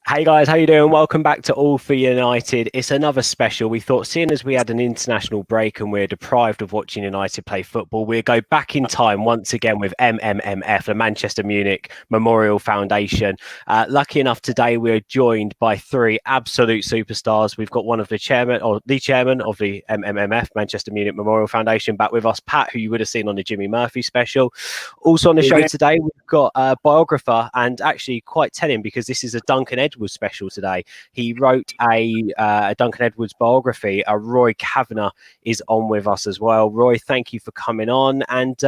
Hey guys, how you doing? Welcome back to All for United. It's another special. We thought, seeing as we had an international break and we're deprived of watching United play football, we'll go back in time once again with MMMF, the Manchester Munich Memorial Foundation. Lucky enough today, we're joined by three absolute superstars. We've got one of the chairman of the MMMF, Manchester Munich Memorial Foundation, back with us, Pat, who you would have seen on the Jimmy Murphy special. Also on the show today, we've got a biographer, and actually quite telling because this is a Duncan Edwards special today. He wrote a Duncan Edwards biography. Roy Cavanagh is on with us as well. Roy, thank you for coming on, and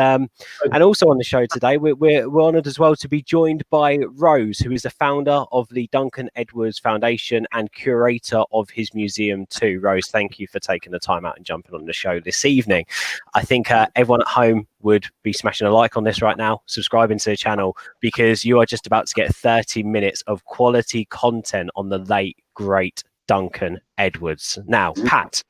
also on the show today, we're honoured as well to be joined by Rose, who is the founder of the Duncan Edwards Foundation and curator of his museum too. Rose, thank you for taking the time out and jumping on the show this evening. I think everyone at home would be smashing a like on this right now, subscribing to the channel, because you are just about to get 30 minutes of quality content on the late, great Duncan Edwards. Now, Pat,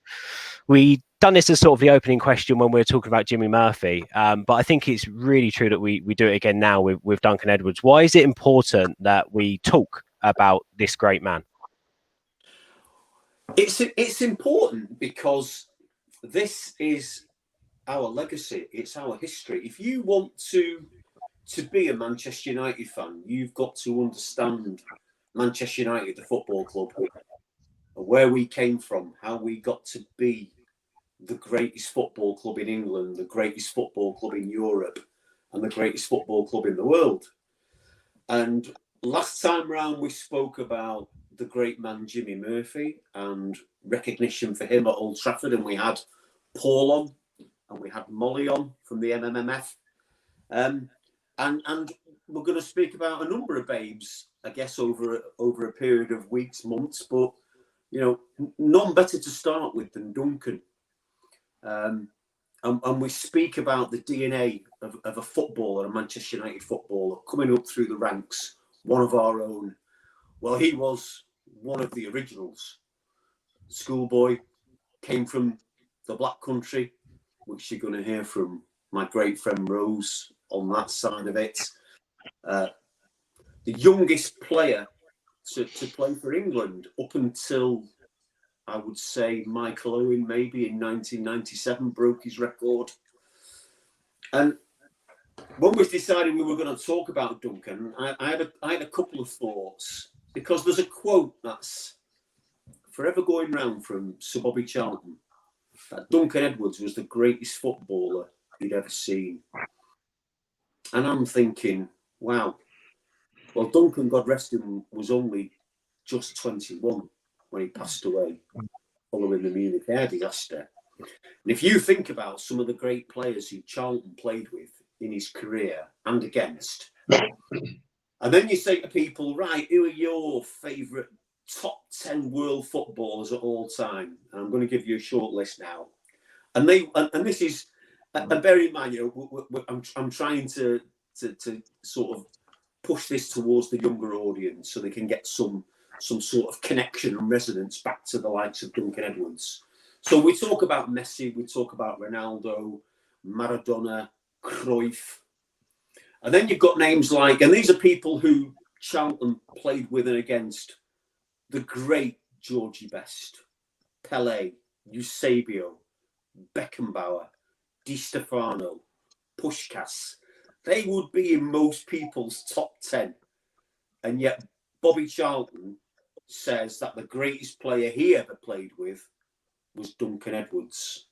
we done this as sort of the opening question when we were talking about Jimmy Murphy, but I think it's really true that we do it again now with Duncan Edwards. Why is it important that we talk about this great man? It's important because this is our legacy. It's our history. If you want to be a Manchester United fan, you've got to understand Manchester United, the football club, where we came from, how we got to be the greatest football club in England, the greatest football club in Europe, and the greatest football club in the world. And last time round, we spoke about the great man Jimmy Murphy and recognition for him at Old Trafford, and we had Paul on, and we had Molly on from the MMMF. And we're going to speak about a number of babes, I guess, over a period of weeks, months, but, you know, none better to start with than Duncan. And we speak about the DNA of a footballer, a Manchester United footballer, coming up through the ranks, one of our own. Well, he was one of the originals. Schoolboy, came from the Black Country, which you're going to hear from my great friend Rose on that side of it. The youngest player to play for England up until, I would say, Michael Owen, maybe in 1997, broke his record. And when we decided we were going to talk about Duncan, I had a couple of thoughts, because there's a quote that's forever going round from Sir Bobby Charlton, that Duncan Edwards was the greatest footballer he'd ever seen. And I'm thinking, wow, well, Duncan, God rest him, was only just 21 when he passed away following the Munich air disaster. And if you think about some of the great players who Charlton played with in his career and against, and then you say to people, right, who are your favourite top 10 world footballers at all time? And I'm going to give you a short list now. And this is, and bear in mind, you know, I'm trying to sort of push this towards the younger audience so they can get some sort of connection and resonance back to the likes of Duncan Edwards. So we talk about Messi, we talk about Ronaldo, Maradona, Cruyff. And then you've got names like, and these are people who Charlton played with and against, the great Georgie Best, Pelé, Eusebio, Beckenbauer, Di Stefano, Puskás. They would be in most people's top 10. And yet Bobby Charlton says that the greatest player he ever played with was Duncan Edwards.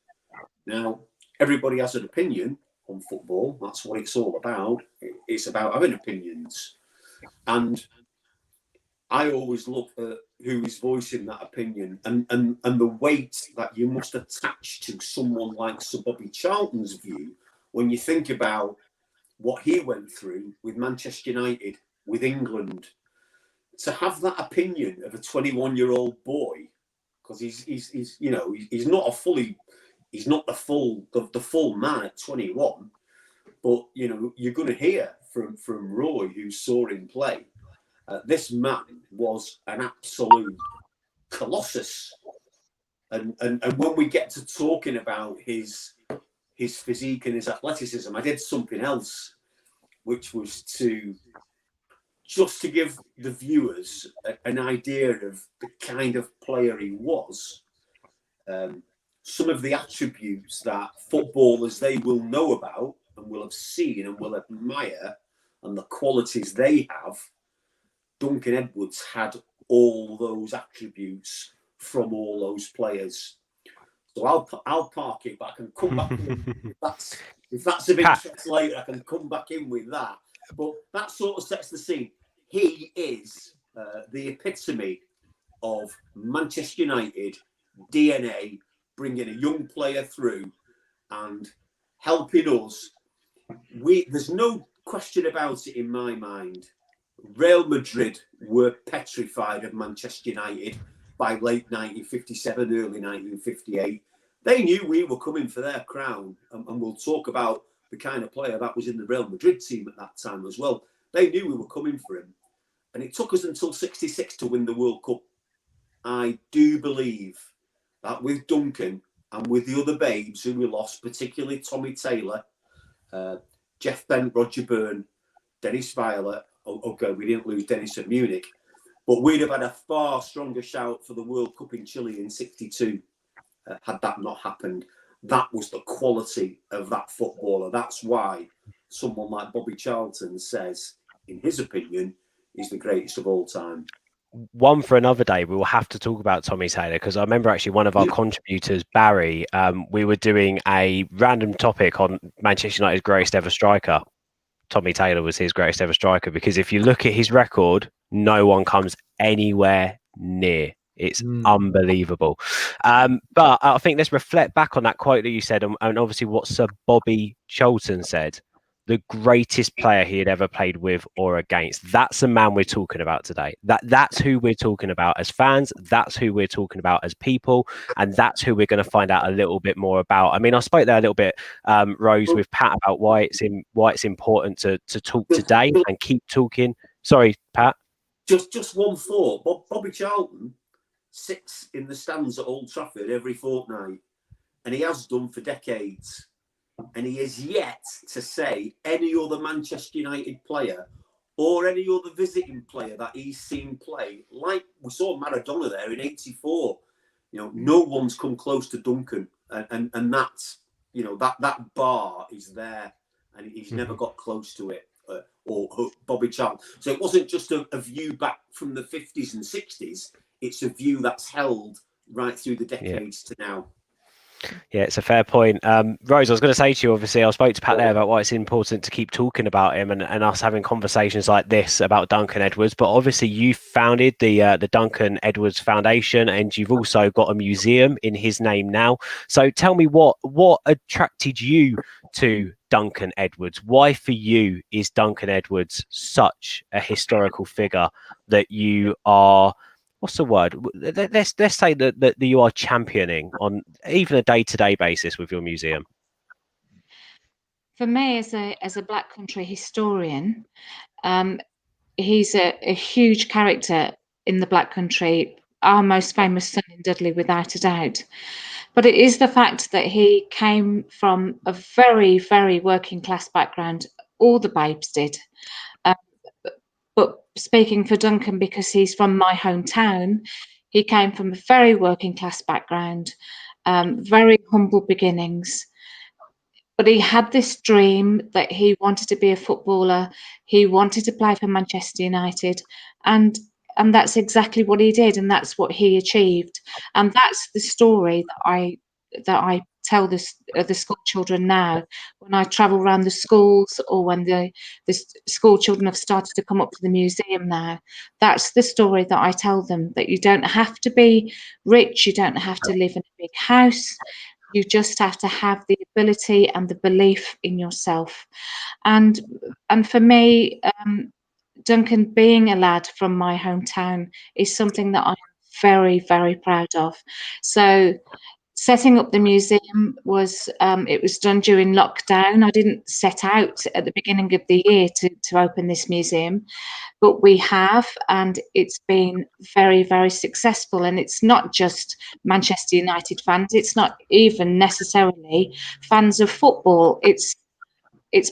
Now, everybody has an opinion on football. That's what it's all about. It's about having opinions. And I always look at who is voicing that opinion and the weight that you must attach to someone like Sir Bobby Charlton's view when you think about what he went through with Manchester United, with England. To have that opinion of a 21-year-old boy, because he's you know, he's not the full man at 21, but you know, you're going to hear from Roy, who saw him play. This man was an absolute colossus, and when we get to talking about his physique and his athleticism, I did something else, which was to just to give the viewers an idea of the kind of player he was, some of the attributes that footballers they will know about and will have seen and will admire, and the qualities they have, Duncan Edwards had all those attributes from all those players. So I'll park it, but I can come back in. If that's of interest later, I can come back in with that. But that sort of sets the scene. He is the epitome of Manchester United DNA, bringing a young player through and helping us. There's no question about it in my mind. Real Madrid were petrified of Manchester United by late 1957, early 1958. They knew we were coming for their crown, and we'll talk about the kind of player that was in the Real Madrid team at that time as well. They knew we were coming for him, and it took us until '66 to win the World Cup. I do believe that with Duncan and with the other babes who we lost, particularly Tommy Taylor, Jeff Bent, Roger Byrne, Dennis Weiler. Okay, we didn't lose Dennis at Munich, but we'd have had a far stronger shout for the World Cup in Chile in '62 had that not happened. That was the quality of that footballer. That's why someone like Bobby Charlton says, in his opinion, he's the greatest of all time. One for another day, we will have to talk about Tommy Taylor, because I remember actually one of our contributors, Barry, we were doing a random topic on Manchester United's greatest ever striker. Tommy Taylor was his greatest ever striker, because if you look at his record, no one comes anywhere near. It's unbelievable. But I think let's reflect back on that quote that you said, and obviously what Sir Bobby Charlton said. The greatest player he had ever played with or against. That's the man we're talking about today. That's who we're talking about as fans. That's who we're talking about as people. And that's who we're going to find out a little bit more about. I mean, I spoke there a little bit, Rose, with Pat about why it's important to talk today and keep talking. Sorry, Pat. Just one thought. Bobby Charlton sits in the stands at Old Trafford every fortnight, and he has done for decades. And he is yet to say any other Manchester United player or any other visiting player that he's seen play, like we saw Maradona there in '84. You know, no one's come close to Duncan, and that's, you know, that bar is there, and he's never got close to it. Or Bobby Charlton. So it wasn't just a view back from the 50s and 60s. It's a view that's held right through the decades to now. Yeah, it's a fair point. Rose, I was going to say to you, obviously, I spoke to Pat there about why it's important to keep talking about him and us having conversations like this about Duncan Edwards. But obviously, you founded the Duncan Edwards Foundation, and you've also got a museum in his name now. So tell me what attracted you to Duncan Edwards? Why for you is Duncan Edwards such a historical figure that you are... What's the word? Let's say that you are championing on even a day-to-day basis with your museum. For me, as a Black Country historian, he's a huge character in the Black Country, our most famous son in Dudley, without a doubt. But it is the fact that he came from a very, very working class background. All the babes did. But speaking for Duncan, because he's from my hometown, he came from a very working class background, very humble beginnings. But he had this dream that he wanted to be a footballer. He wanted to play for Manchester United, and that's exactly what he did, and that's what he achieved. And that's the story that I tell the school children now when I travel around the schools, or when the school children have started to come up to the museum now. That's the story that I tell them, that you don't have to be rich, you don't have to live in a big house. You just have to have the ability and the belief in yourself. And for me, Duncan, being a lad from my hometown, is something that I'm very, very proud of. So setting up the museum was it was done during lockdown. I didn't set out at the beginning of the year to open this museum, but we have, and it's been very, very successful. And it's not just Manchester United fans. It's not even necessarily fans of football. It's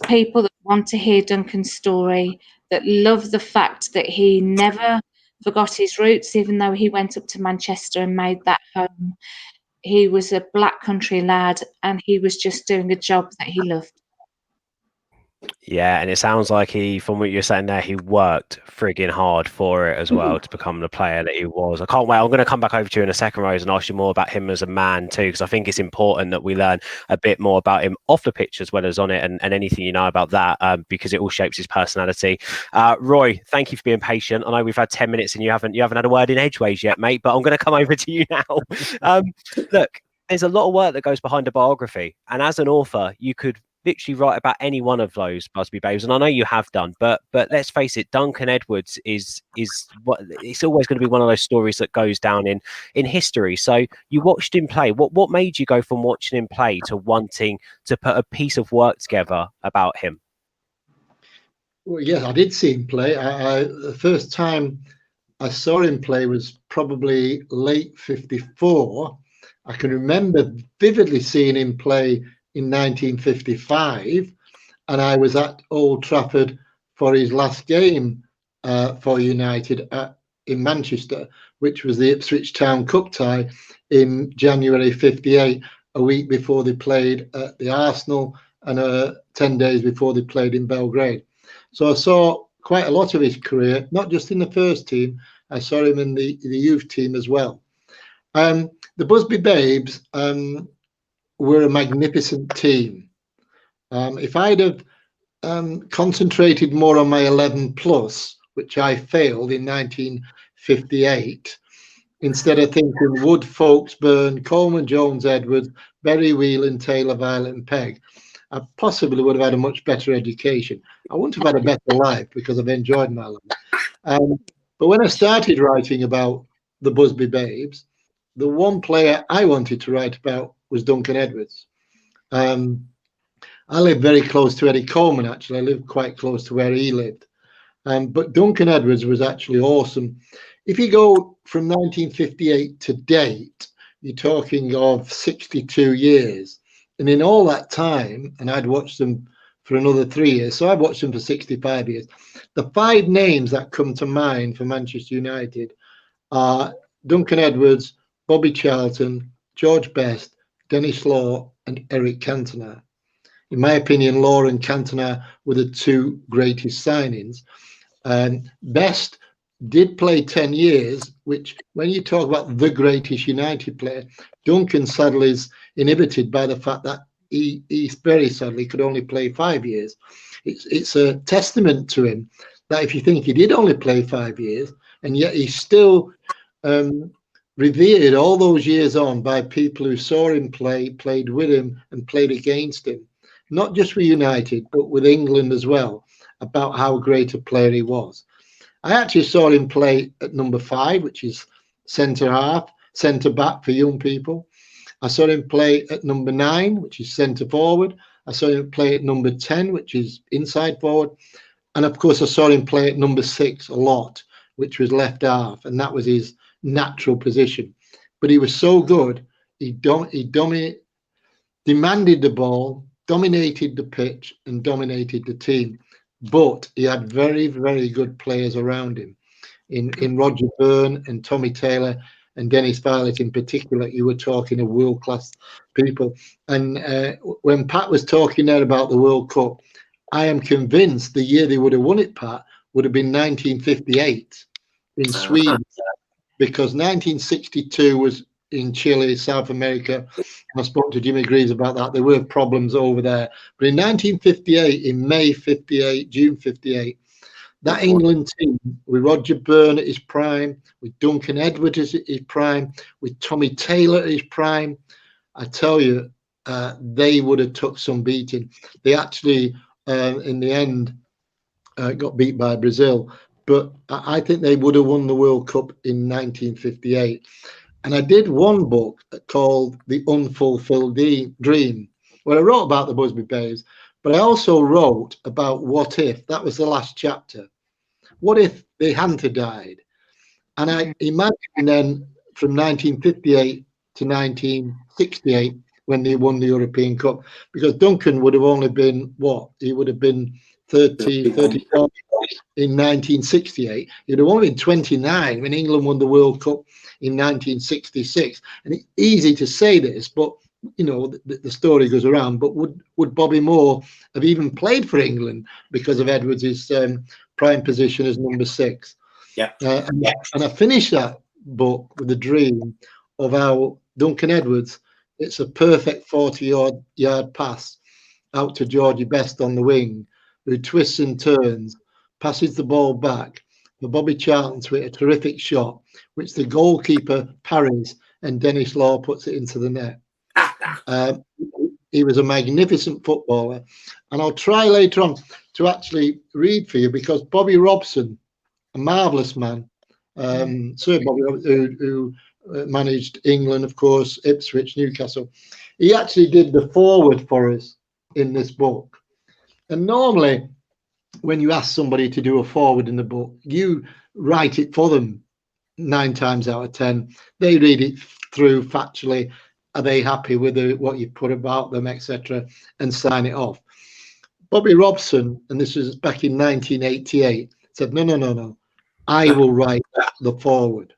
people that want to hear Duncan's story, that love the fact that he never forgot his roots, even though he went up to Manchester and made that home. He was a black country lad, and he was just doing a job that he loved. Yeah, and it sounds like from what you're saying there, he worked frigging hard for it as well to become the player that he was. I can't wait. I'm going to come back over to you in a second, Rose, and ask you more about him as a man too, because I think it's important that we learn a bit more about him off the pitch as well as on it, and anything you know about that, because it all shapes his personality. Roy, thank you for being patient. I know we've had 10 minutes and you haven't had a word in edgeways yet, mate, but I'm going to come over to you now. Look, there's a lot of work that goes behind a biography, and as an author, you could literally write about any one of those Busby Babes, and I know you have done, but let's face it, Duncan Edwards is what it's always going to be one of those stories that goes down in history. So you watched him play. What made you go from watching him play to wanting to put a piece of work together about him? Well, yes, I did see him play. The first time I saw him play was probably late '54. I can remember vividly seeing him play in 1955, and I was at Old Trafford for his last game for United in Manchester, which was the Ipswich Town Cup tie in January '58, a week before they played at the Arsenal and 10 days before they played in Belgrade. So I saw quite a lot of his career, not just in the first team. I saw him in the youth team as well. The Busby Babes were a magnificent team. If I'd have concentrated more on my 11 plus, which I failed in 1958, instead of thinking Wood, Folkes, Byrne, Coleman, Jones, Edwards, Berry, Whelan, Taylor, Violet and Pegg, I possibly would have had a much better education. I wouldn't have had a better life because I've enjoyed my life. But when I started writing about the Busby Babes, the one player I wanted to write about was Duncan Edwards. I lived very close to Eddie Coleman, actually. I lived quite close to where he lived. But Duncan Edwards was actually awesome. If you go from 1958 to date, you're talking of 62 years. And in all that time, and I'd watched them for another 3 years, so I've watched them for 65 years. The 5 names that come to mind for Manchester United are Duncan Edwards, Bobby Charlton, George Best, Dennis Law and Eric Cantona. In my opinion, Law and Cantona were the 2 greatest signings. Best did play 10 years, which when you talk about the greatest United player, Duncan sadly is inhibited by the fact that he very sadly could only play 5 years. It's a testament to him that if you think he did only play 5 years, and yet he's still revered all those years on by people who saw him play, played with him and played against him, not just with United, but with England as well, about how great a player he was. I actually saw him play at number 5, which is centre half, centre back for young people. I saw him play at number 9, which is centre forward. I saw him play at number 10, which is inside forward. And of course, I saw him play at number 6 a lot, which was left half. And that was his natural position. But he was so good. He demanded the ball, dominated the pitch and dominated the team. But he had very, very good players around him in Roger Byrne and Tommy Taylor and Dennis Violet in particular. You were talking of world-class people. And when Pat was talking there about the World Cup, I am convinced the year they would have won it, Pat, would have been 1958 in Sweden, because 1962 was in Chile, South America. I spoke to Jimmy Greaves about that. There were problems over there. But in 1958, in May 58, June 58, that England team with Roger Byrne at his prime, with Duncan Edwards at his prime, with Tommy Taylor at his prime, I tell you, they would have took some beating. They actually, in the end, got beat by Brazil. But I think they would have won the World Cup in 1958. And I did one book called The Unfulfilled Dream, where I wrote about the Busby Babes, but I also wrote about what if. That was the last chapter. What if they hadn't died? And I imagine then from 1958 to 1968, when they won the European Cup, because Duncan would have only been, what? He would have been 34 in 1968. He'd have only been 29 when England won the World Cup in 1966. And it's easy to say this, but you know the story goes around. But would Bobby Moore have even played for England because of Edwards' prime position as number 6? Yeah. And I finished that book with the dream of how Duncan Edwards, it's a perfect 40-yard pass out to Georgie Best on the wing, who twists and turns, passes the ball back for Bobby Charlton to hit a terrific shot, which the goalkeeper parries and Dennis Law puts it into the net. He was a magnificent footballer. And I'll try later on to actually read for you, because Bobby Robson, a marvellous man, Sir Bobby, who managed England, of course, Ipswich, Newcastle, he actually did the foreword for us in this book. And normally, when you ask somebody to do a foreword in the book, you write it for them 9 times out of 10. They read it through factually. Are they happy with what you put about them, etc., and sign it off. Bobby Robson, and this was back in 1988, said, no. I will write the foreword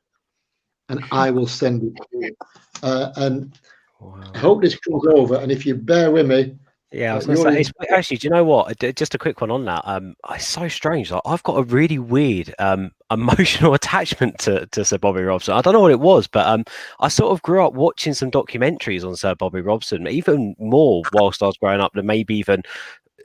and I will send it to you. And wow. I hope this comes over. And if you bear with me. Yeah, I was going to say, actually, do you know what? Just a quick one on that. It's so strange. Like, I've got a really weird emotional attachment to Sir Bobby Robson. I don't know what it was, but I sort of grew up watching some documentaries on Sir Bobby Robson, even more whilst I was growing up than maybe even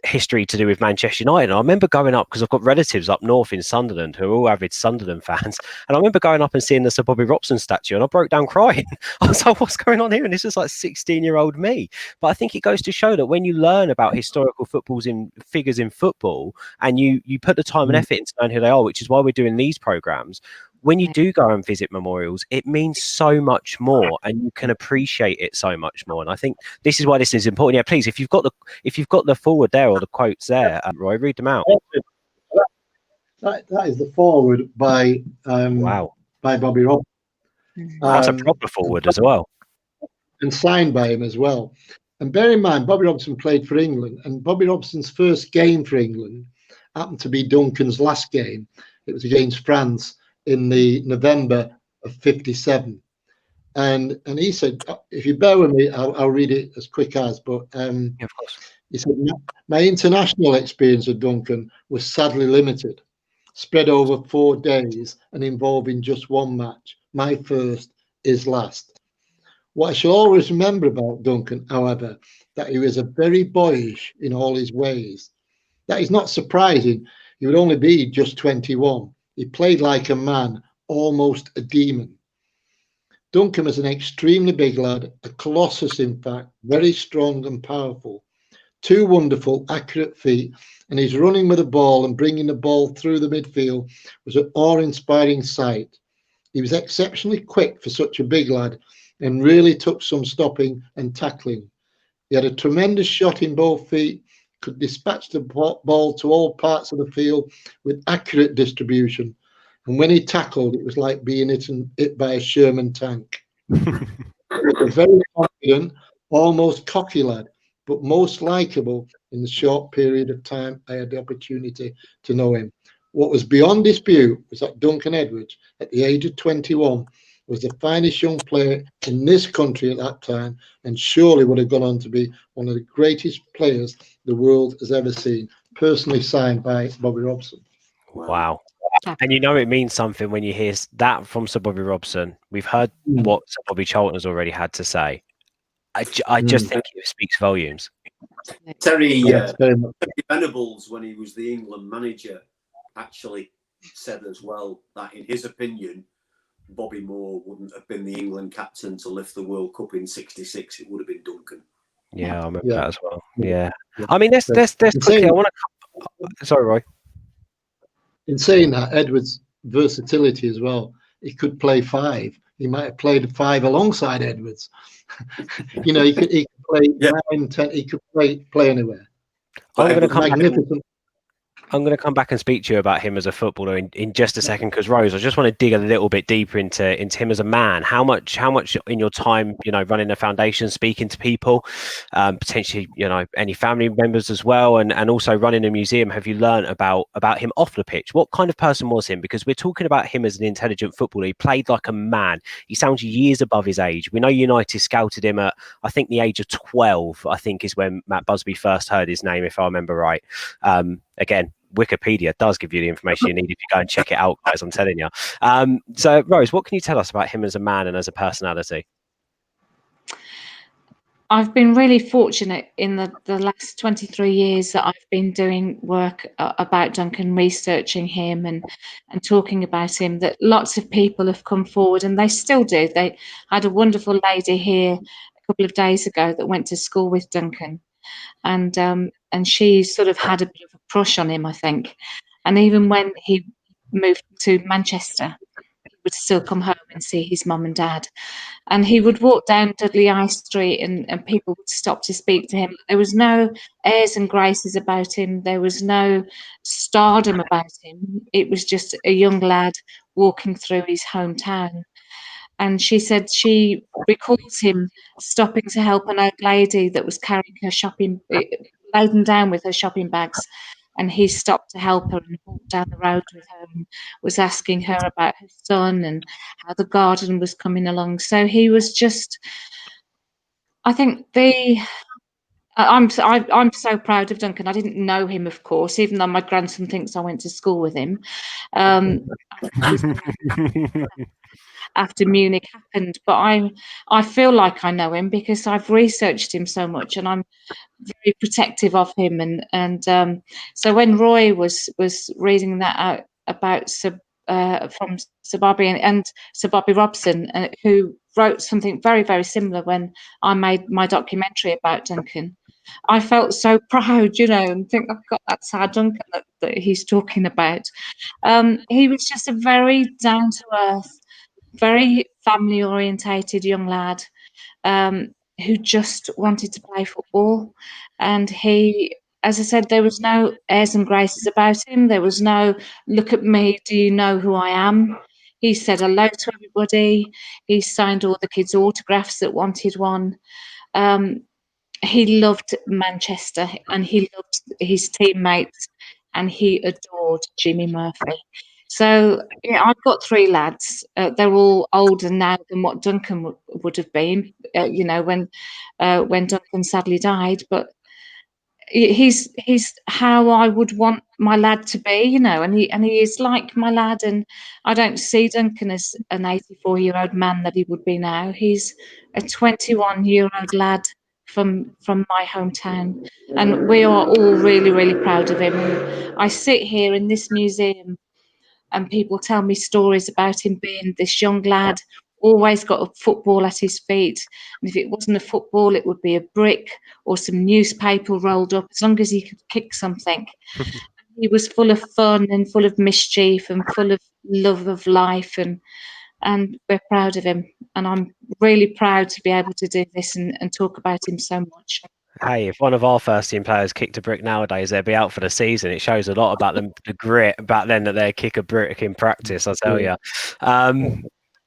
history to do with Manchester United. And I remember going up, because I've got relatives up north in Sunderland who are all avid Sunderland fans, and I remember going up and seeing the Sir Bobby Robson statue, and I broke down crying. I was like, what's going on here? And this is like 16-year-old me. But I think it goes to show that when you learn about historical figures in football, and you put the time and effort into knowing who they are, which is why we're doing these programs, when you do go and visit memorials, it means so much more, and you can appreciate it so much more. And I think this is why this is important. Yeah, please, if you've got the forward there or the quotes there, Roy, read them out. That is the forward by Bobby Robson. That's a proper forward as well, and signed by him as well. And bear in mind, Bobby Robson played for England, and Bobby Robson's first game for England happened to be Duncan's last game. It was against France in the November of '57, and he said, if you bear with me, I'll read it as quick as, but of course. He said, my international experience of Duncan was sadly limited, spread over 4 days and involving just one match, my first, his last. What I shall always remember about Duncan, however, that he was a very boyish in all his ways. That is not surprising. He would only be just 21. He played like a man, almost a demon. Duncan was an extremely big lad, a colossus in fact, very strong and powerful. 2 wonderful, accurate feet, and his running with the ball and bringing the ball through the midfield was an awe-inspiring sight. He was exceptionally quick for such a big lad and really took some stopping and tackling. He had a tremendous shot in both feet, could dispatch the ball to all parts of the field with accurate distribution. And when he tackled, it was like being hit by a Sherman tank. He was a very confident, almost cocky lad, but most likable in the short period of time I had the opportunity to know him. What was beyond dispute was that Duncan Edwards, at the age of 21, was the finest young player in this country at that time, and surely would have gone on to be one of the greatest players the world has ever seen. Personally signed by Bobby Robson. Wow. And you know it means something when you hear that from Sir Bobby Robson. We've heard what Sir Bobby Charlton has already had to say. I just think it speaks volumes. Terry Venables, when he was the England manager, actually said as well that in his opinion, Bobby Moore wouldn't have been the England captain to lift the World Cup in '66. It would have been Duncan. Yeah, I remember that as well. Yeah. I mean, let's quickly. I want to. Sorry, Roy. In saying that, Edwards' versatility as well. He could play 5. He might have played 5 alongside Edwards. You know, he could play 9, 10. He could play anywhere. I'm going to come back. I'm going to come back and speak to you about him as a footballer in just a second, because Rose, I just want to dig a little bit deeper into him as a man. How much in your time, running a foundation, speaking to people, potentially, any family members as well, and also running a museum, have you learned about him off the pitch? What kind of person was him? Because we're talking about him as an intelligent footballer. He played like a man. He sounds years above his age. We know United scouted him at, I think, the age of 12, I think is when Matt Busby first heard his name, if I remember right. Again, Wikipedia does give you the information you need if you go and check it out, guys. I'm telling you. So, Rose, what can you tell us about him as a man and as a personality? I've been really fortunate in the last 23 years that I've been doing work about Duncan, researching him and talking about him, that lots of people have come forward, and they still do. They had a wonderful lady here a couple of days ago that went to school with Duncan, and she sort of had a bit of a crush on him, I think. And even when he moved to Manchester, he would still come home and see his mum and dad. And he would walk down Dudley High Street and people would stop to speak to him. There was no airs and graces about him. There was no stardom about him. It was just a young lad walking through his hometown. And she said she recalls him stopping to help an old lady that was carrying her shopping, laden down with her shopping bags. And he stopped to help her and walked down the road with her and was asking her about her son and how the garden was coming along. So he was just, I think I'm so proud of Duncan. I didn't know him, of course, even though my grandson thinks I went to school with him. After Munich happened, but I feel like I know him because I've researched him so much, and I'm very protective of him. And so when Roy was reading that out about from Sir Bobby and Sir Bobby Robson, who wrote something very, very similar when I made my documentary about Duncan, I felt so proud, and think I've got that sad Duncan that he's talking about. He was just a very down to earth, very family orientated young lad, who just wanted to play football. And he, as I said, there was no airs and graces about him. There was no, look at me, do you know who I am? He said hello to everybody. He signed all the kids' autographs that wanted one. He loved Manchester and he loved his teammates and he adored Jimmy Murphy. So yeah, I've got three lads. They're all older now than what Duncan would have been, when Duncan sadly died. But he's how I would want my lad to be, and he is like my lad. And I don't see Duncan as an 84-year-old man that he would be now. He's a 21-year-old lad from my hometown, and we are all really, really proud of him. And I sit here in this museum and people tell me stories about him being this young lad, always got a football at his feet. And if it wasn't a football, it would be a brick or some newspaper rolled up, as long as he could kick something. He was full of fun and full of mischief and full of love of life, and we're proud of him. And I'm really proud to be able to do this and talk about him so much. Hey, if one of our first team players kicked a brick nowadays, they'd be out for the season. It shows a lot about them, the grit back then that they'd kick a brick in practice, I tell you.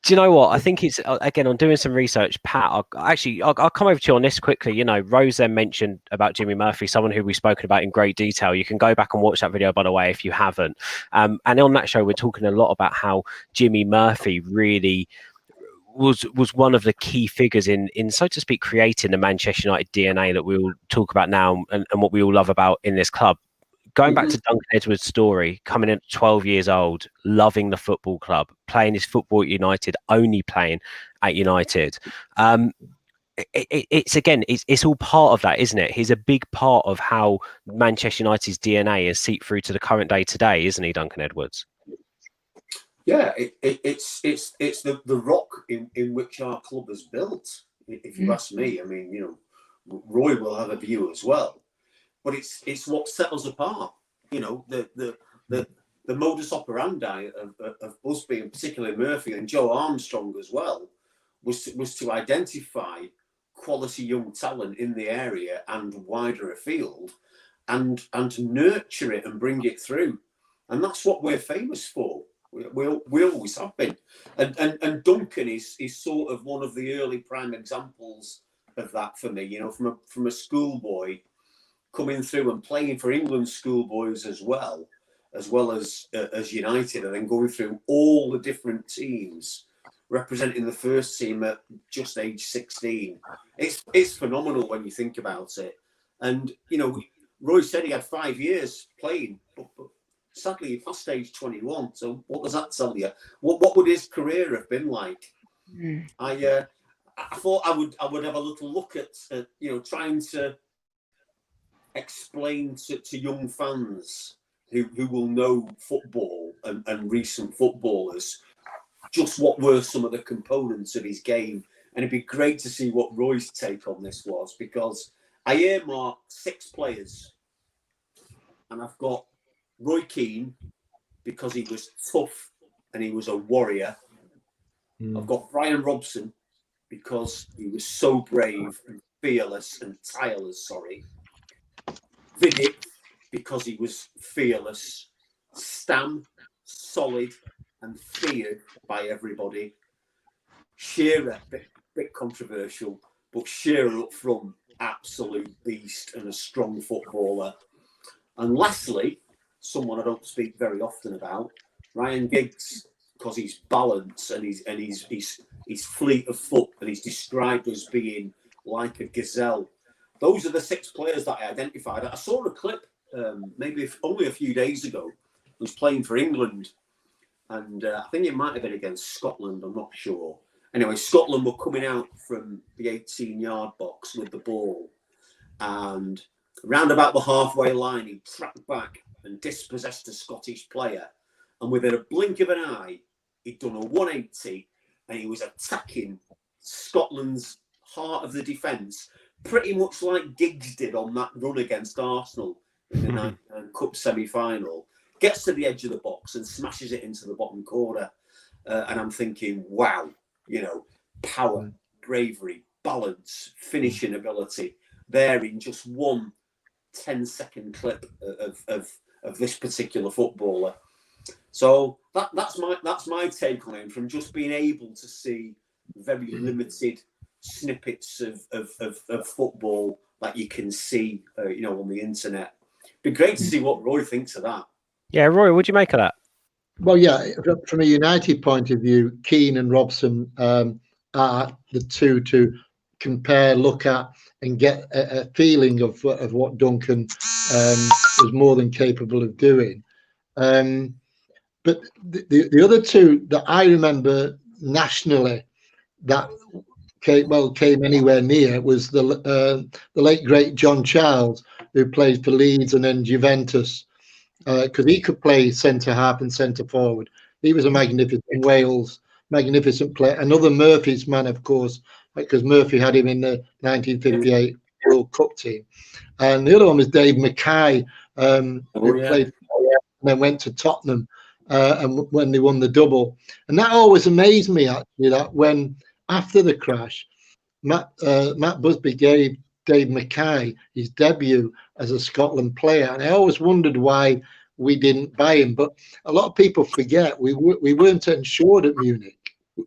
Do you know what? I think it's, again, on doing some research, Pat, I'll come over to you on this quickly. Rose then mentioned about Jimmy Murphy, someone who we've spoken about in great detail. You can go back and watch that video, by the way, if you haven't. And on that show, we're talking a lot about how Jimmy Murphy really was one of the key figures in so to speak creating the Manchester United DNA that we will talk about now and what we all love about in this club. Going back to Duncan Edwards' story, coming in at 12 years old, loving the football club, playing his football at United, only playing at United. It's all part of that, isn't it? He's a big part of how Manchester United's DNA has seeped through to the current day today, isn't he, Duncan Edwards? Yeah, it's the rock in which our club is built. If you ask me, I mean, Roy will have a view as well, but it's what set us apart. The modus operandi of Busby, and particularly Murphy and Joe Armstrong as well, was to identify quality young talent in the area and wider afield, and nurture it and bring it through. And that's what we're famous for. We always have been. And Duncan is sort of one of the early prime examples of that for me. You know, from a schoolboy coming through and playing for England schoolboys as well as United, and then going through all the different teams, representing the first team at just age 16. It's phenomenal when you think about it. And, you know, Roy said he had 5 years playing, but sadly he passed age 21. So what does that tell you? What would his career have been like? I thought I would have a little look at you know, trying to explain to young fans who will know football and recent footballers just what were some of the components of his game. And it'd be great to see what Roy's take on this was, because I earmarked 6 players, and I've got Roy Keane because he was tough and he was a warrior. I've got Brian Robson because he was so brave and fearless and tireless. Vidic because he was fearless. Stam, solid and feared by everybody. Shearer, bit controversial, but Shearer up front, absolute beast and a strong footballer. And lastly, someone I don't speak very often about, Ryan Giggs, because he's balanced and he's fleet of foot, and he's described as being like a gazelle. Those are the 6 players that I identified. I saw a clip maybe only a few days ago. He was playing for England, and I think it might have been against Scotland, I'm not sure. Anyway, Scotland were coming out from the 18-yard box with the ball, and round about the halfway line, he tracked back and dispossessed a Scottish player. And within a blink of an eye, he'd done a 180, and he was attacking Scotland's heart of the defence, pretty much like Giggs did on that run against Arsenal in the 99 Cup semi-final. Gets to the edge of the box and smashes it into the bottom corner. And I'm thinking, wow, you know, power, bravery, balance, finishing ability there in just one 10-second clip of this particular footballer. So that's my take on him, from just being able to see very limited snippets of football that you can see, you know, on the internet. It'd be great to see what Roy thinks of that. Yeah, Roy, what do you make of that? Well, yeah, from a United point of view, Keane and Robson are the two to compare, look at, and get a feeling of what Duncan was more than capable of doing. But the other two that I remember nationally that came anywhere near was the late great John Charles, who played for Leeds and then Juventus, because he could play centre half and centre forward. He was a magnificent Wales, magnificent player. Another Murphy's man, of course, because Murphy had him in the 1958 World Cup team. And the other one was Dave Mckay, who played and then went to Tottenham, and when they won the double. And that always amazed me, actually, that when after the crash, Matt Busby gave Dave Mckay his debut as a Scotland player, and I always wondered why we didn't buy him. But a lot of people forget we weren't insured at Munich.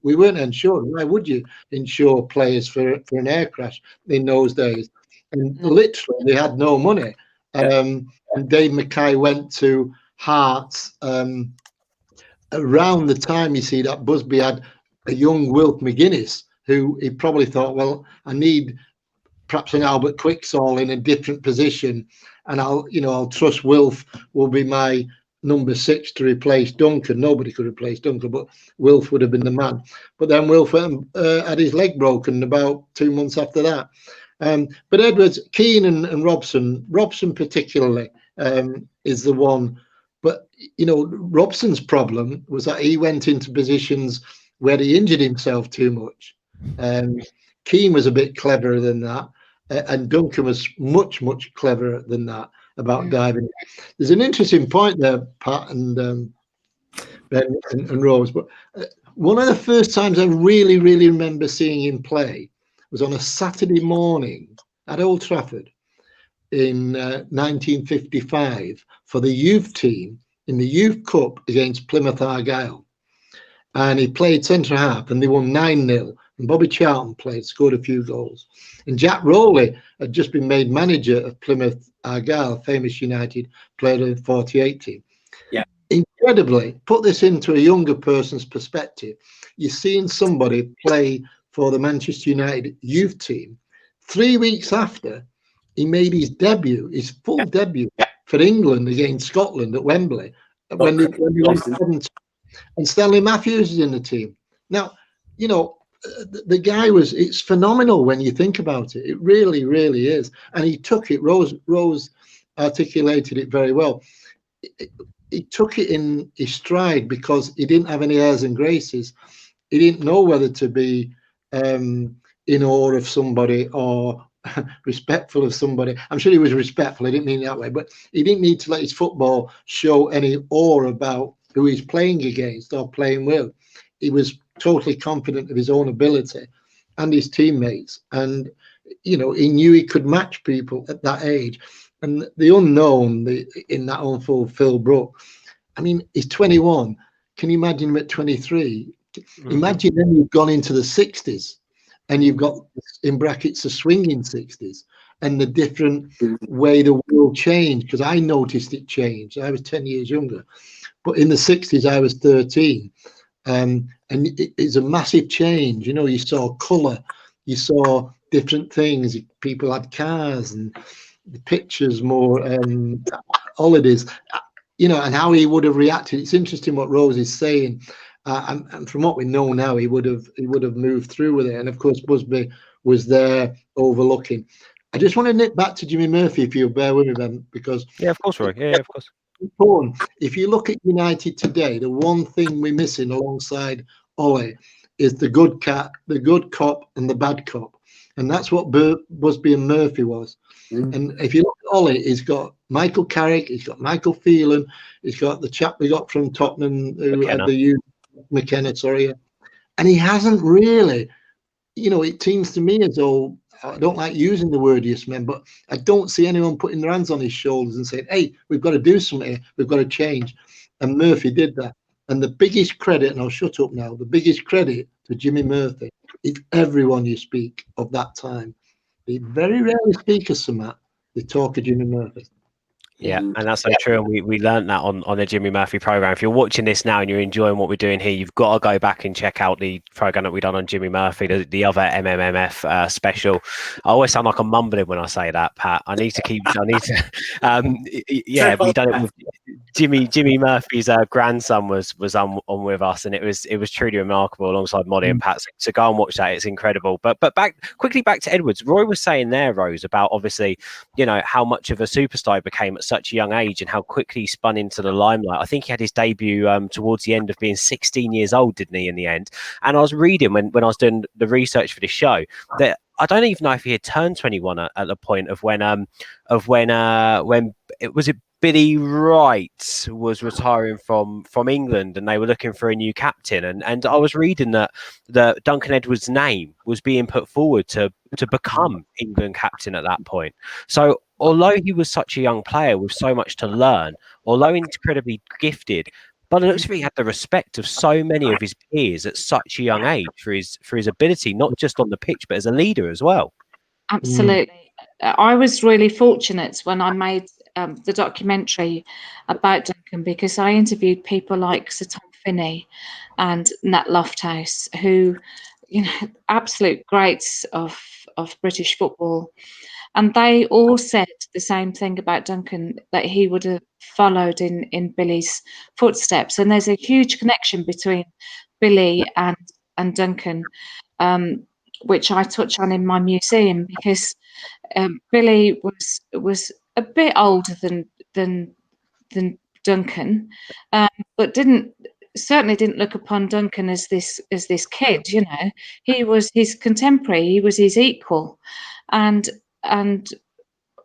We weren't insured. Why would you insure players for an air crash in those days? And literally, they had no money. And Dave Mckay went to Hearts around the time, you see, that Busby had a young Wilf McGuinness, who he probably thought, well, I need perhaps an Albert Quicksall in a different position, and I'll trust Wilf will be my number 6 to replace Duncan. Nobody could replace Duncan, but Wilf would have been the man. But then Wilf had his leg broken about 2 months after that. But Edwards, Keane and Robson particularly is the one. But, you know, Robson's problem was that he went into positions where he injured himself too much. Keane was a bit cleverer than that. And Duncan was much, much cleverer than that about diving. There's an interesting point there, Pat and Ben and Rose. But one of the first times I really, really remember seeing him play was on a Saturday morning at Old Trafford. in 1955 for the youth team in the Youth Cup against Plymouth Argyle. And he played centre half and they won 9-0. And Bobby Charlton scored a few goals. And Jack Rowley had just been made manager of Plymouth Argyle, famous United player of the 48 team. Yeah. Incredibly, put this into a younger person's perspective. You're seeing somebody play for the Manchester United youth team. 3 weeks after, he made his debut, his full debut for England against Scotland at Wembley when they won 7-2. And Stanley Matthews is in the team. Now, you know, the guy it's phenomenal when you think about it. It really, really is. And he took it, Rose articulated it very well. He took it in his stride because he didn't have any airs and graces. He didn't know whether to be in awe of somebody or respectful of somebody. I'm sure he was respectful. I didn't mean it that way, but he didn't need to let his football show any awe about who he's playing against or playing with. He was totally confident of his own ability and his teammates. And, you know, he knew he could match people at that age. And the unknown in that unfold, Phil Brook, I mean, he's 21. Can you imagine him at 23? Mm-hmm. Imagine then you've gone into the 60s and you've got, in brackets, the swinging 60s and the different way the world changed, because I noticed it changed. I was 10 years younger. But in the 60s, I was 13. And it's a massive change. You know, you saw colour, you saw different things. People had cars and the pictures more, holidays, you know, and how he would have reacted. It's interesting what Rose is saying. And from what we know now, he would have moved through with it. And of course, Busby was there overlooking. I just want to nip back to Jimmy Murphy, if you'll bear with me, Ben, because yeah, of course, Roy. Yeah, of course. Important. If you look at United today, the one thing we're missing alongside Ollie is the good cop and the bad cop, and that's what Busby and Murphy was. And if you look at Ollie, he's got Michael Carrick, he's got Michael Phelan, he's got the chap we got from Tottenham who had the youth, McKenna, sorry, and he hasn't really, you know, it seems to me as though, I don't like using the word yes men, but I don't see anyone putting their hands on his shoulders and saying, hey, we've got to do something here, we've got to change. And Murphy did that. And the biggest credit, and I'll shut up now, the biggest credit to Jimmy Murphy is everyone you speak of that time. They very rarely speak of Samat, they talk of Jimmy Murphy. Yeah, and that's so true. And we learned that on the Jimmy Murphy program. If you're watching this now and you're enjoying what we're doing here, you've got to go back and check out the program that we've done on Jimmy Murphy, the other MMMF special. I always sound like I'm mumbling when I say that, Pat. I need to. Yeah, we done it with Jimmy Murphy's grandson was on with us, and it was truly remarkable alongside Molly and Pat. So go and watch that; it's incredible. But quickly back to Edwards. Roy was saying there, Rose, about obviously, you know, how much of a superstar he became at such a young age and how quickly he spun into the limelight. I think he had his debut towards the end of being 16 years old, didn't he, in the end? And I was reading when I was doing the research for the show that I don't even know if he had turned 21 at the point of when it was Billy Wright was retiring from England and they were looking for a new captain. And I was reading that Duncan Edwards' name was being put forward to become England captain at that point. So although he was such a young player with so much to learn, although incredibly gifted, but it looks like he had the respect of so many of his peers at such a young age for his ability, not just on the pitch, but as a leader as well. Absolutely. I was really fortunate when I made the documentary about Duncan, because I interviewed people like Sir Tom Finney and Nat Lofthouse, who, you know, absolute greats of British football. And they all said the same thing about Duncan, that he would have followed in Billy's footsteps. And there's a huge connection between Billy and Duncan, which I touch on in my museum, because Billy was a bit older than Duncan, but certainly didn't look upon Duncan as this kid. You know, he was his contemporary, he was his equal, and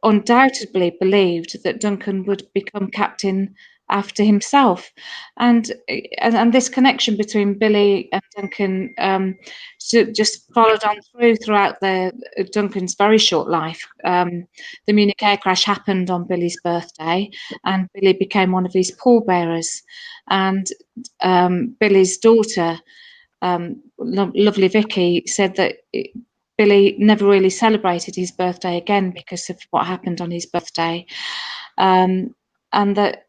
undoubtedly believed that Duncan would become captain after himself, and this connection between Billy and Duncan just followed on throughout Duncan's very short life. The Munich air crash happened on Billy's birthday, and Billy became one of his pallbearers. And Billy's daughter, lovely Vicky, said that Billy never really celebrated his birthday again because of what happened on his birthday, and that